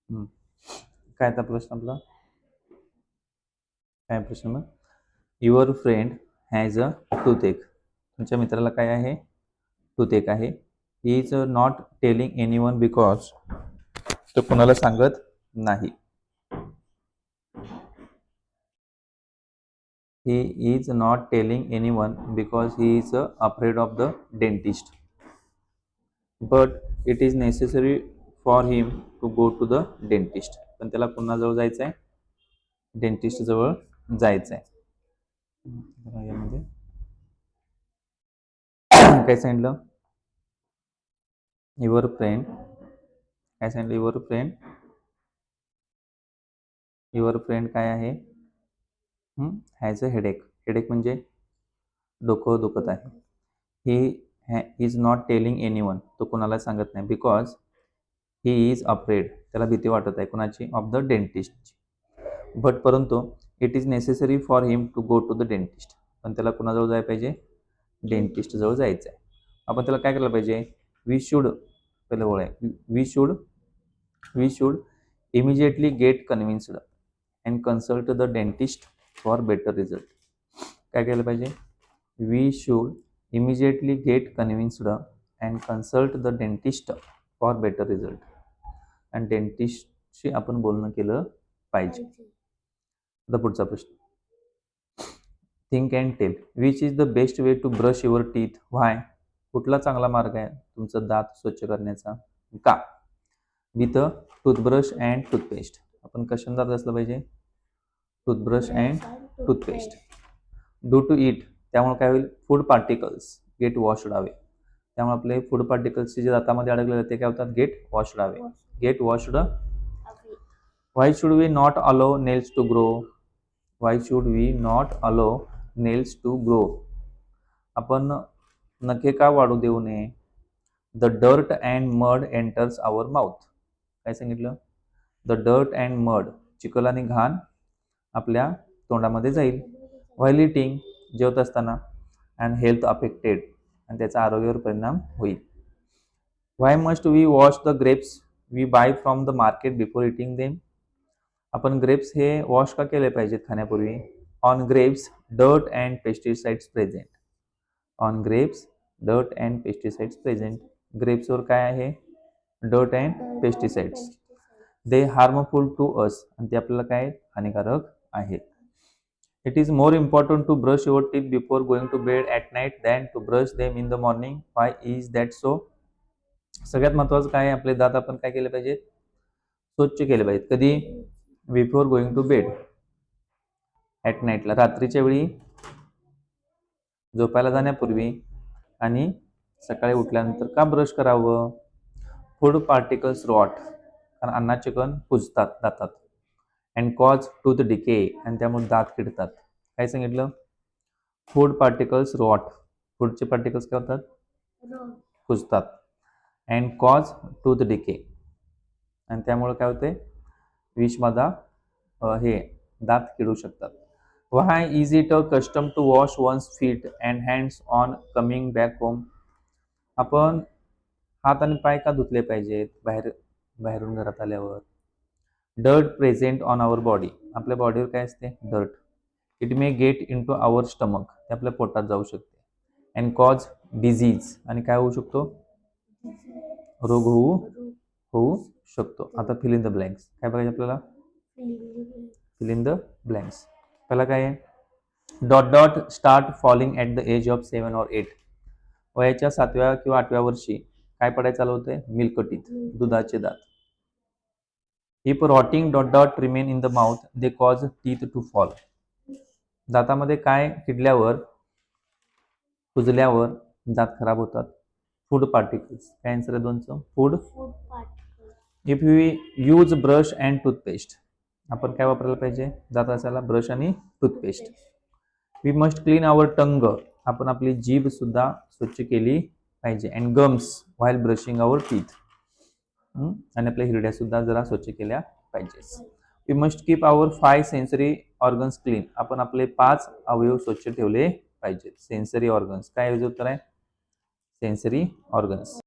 काय आता प्रश्न आपला काय प्रश्न मग your friend has a toothache. तुमच्या मित्राला काय आहे? टूथएक आहे. He is not telling anyone because तो कोणाला सांगत नाही. He is not telling anyone because he is afraid of the dentist. But it is necessary for him to go to the dentist. पण त्याला कोणाजवळ जायचं आहे? Dentist जवळ जायचं आहे. यामध्ये काय सांगितलं? युअर फ्रेंड काय सांगितलं? युअर फ्रेंड काय आहे? Has a headache. हेडेक म्हणजे डोकं दुखत आहे. He is not telling any one. तो कोणाला सांगत नाही बिकॉज ही इज अफ्रेड. त्याला भीती वाटत आहे कोणाची? ऑफ द डेंटिस्टची. बट परंतु it is necessary for him to go to the dentist. पण त्याला कोणाजवळ जायला पाहिजे? डेंटिस्ट जवळ जायचं आहे. आपण त्याला काय करायला पाहिजे? वी शुड पहिलं ओळ आहे. We should immediately get convinced and consult the dentist for better result. काय केलं पाहिजे? We should immediately get convinced and consult the dentist for better result. आणि डेंटिस्टशी आपण बोलणं केलं पाहिजे. आता पुढचा प्रश्न. Think and tell which is the best way to brush your teeth. Why? कुठला चांगला मार्ग आहे तुमचं दात स्वच्छ करण्याचा? का? With toothbrush and toothpaste. आपण कशाने दात घासलं पाहिजे? Toothbrush and toothpaste. Do to it. त्यामुळे काय होईल? Food particles get washed away. त्यामुळे आपले फूड पार्टिकल्स जे दातामध्ये अडकलेले ते काय होतात? Get washed away. Get washed. Why should we not allow nails to grow. Why should we not allow nails to grow. आपण नखे का वाढू देऊ नये? The dirt and mud enters our mouth. काय सांगितलं? द डर्ट अँड मड, चिखल आणि घाण आपल्या तोंडामध्ये जाईल. व्हाईल इटिंग, जेवत असताना. अँड हेल्थ अफेक्टेड, आणि त्याचा आरोग्यावर परिणाम होईल. Why must we wash the grapes we buy from the market before eating them. आपण ग्रेप्स हे वॉश का केले पाहिजेत खाण्यापूर्वी? On grapes dirt and pesticides present. On grapes dirt and pesticides present. ग्रेप्सवर काय आहे? Dirt and pesticides. They harmful to us, आणि ते आपल्याला काय हानिकारक आहेत. It is more important to brush your teeth before going to bed at night than to brush them in the morning. Why is that so? सगळ्यात महत्वाचं काय आहे? आपले दात आपण काय केले पाहिजे? स्वच्छ केले पाहिजेत. कधी? Before going to bed. At नाईटला, रात्रीच्या वेळी झोपायला जाण्यापूर्वी, आणि सकाळी उठल्यानंतर. का ब्रश करावं? फूड पार्टिकल्स रॉट, कारण अन्नाचे कण कुजतात दातात. अँड कॉज टूथ डिके, आणि त्यामुळे दात किडतात. काय सांगितलं? Food particles rot. फूडचे पार्टिकल्स काय होतात? कुजतात. अँड कॉज टूथ डिके, आणि त्यामुळे काय होते? विषबाधा, हे दात किडू शकतात. Why is it a custom to wash one's feet and hands on coming back home. आपण हात आणि पाय का धुतले पाहिजेत बाहेरून घरात आल्यावर? Dirt present on our body. आपल्या बॉडीवर काय असते? Dirt. It may get into our stomach, ते आपल्या पोटात जाऊ शकते. अँड कॉज डिझीज, आणि काय होऊ शकतो? रोग होऊ शकतो. आता फिल इन द ब्लँक्स. काय बघायचं आपल्याला? Fill in the blanks. पहिला काय आहे? Dot dot start falling at the edge of 7 or 8. वयाच्या 7व्या किंवा 8व्या वर्षी काय पडायला चालू होते? मिल्क टीथ, दुधाचे दात. If rotting dot dot remain in the mouth they cause teeth to fall. दातामध्ये काय किडल्यावर, कुजल्यावर दात खराब होतात? Food particles. काय आन्सर आहे दोनचं? Food. If we use brush and toothpaste, आपण काय वापरायला पाहिजे दात घासायला? ब्रश आणि toothpaste. We must clean our tongue, आपण आपली जीभ सुद्धा स्वच्छ केली पाहिजे. And gums while brushing our teeth, आणि आपल्या हिरड्या सुद्धा जरा स्वच्छ केल्या पाहिजे. We must keep our 5 sensory organs clean, आपण आपले 5 अवयव स्वच्छ ठेवले पाहिजेत. सेन्सरी ऑर्गन्स, काय उत्तर आहे? Sensory organs.